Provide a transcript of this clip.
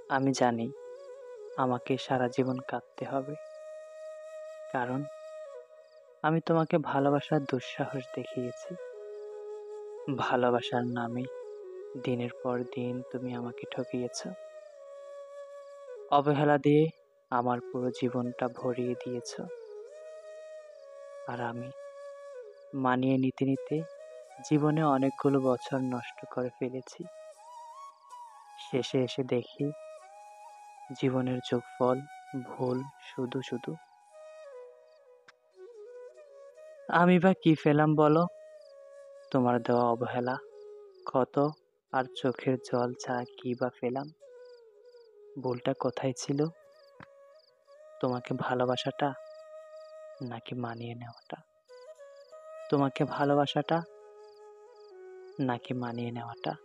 আমি জানি আমাকে সারা জীবন কাঁদতে হবে। কারণ আমি তোমাকে ভালোবাসার দুঃসাহস দেখিয়েছি। ভালোবাসার নামে দিনের পর দিন তুমি আমাকে ঠকিয়েছ। অবহেলা দিয়ে আমার পুরো জীবনটা ভরিয়ে দিয়েছ। আর আমি মানিয়ে নিতে নিতে জীবনে অনেকগুলো বছর নষ্ট করে ফেলেছি। শেষে এসে দেখি জীবনের যোগফল ভুল শুধু শুধু। আমি বা কি পেলাম বলো? তোমার দেওয়া অবহেলা, ক্ষত আর চোখের জল ছাড়া কি বা পেলাম? ভুলটা কোথায় ছিল? তোমাকে ভালোবাসাটা নাকি মানিয়ে নেওয়াটা? তোমাকে ভালোবাসাটা নাকি মানিয়ে নেওয়াটা?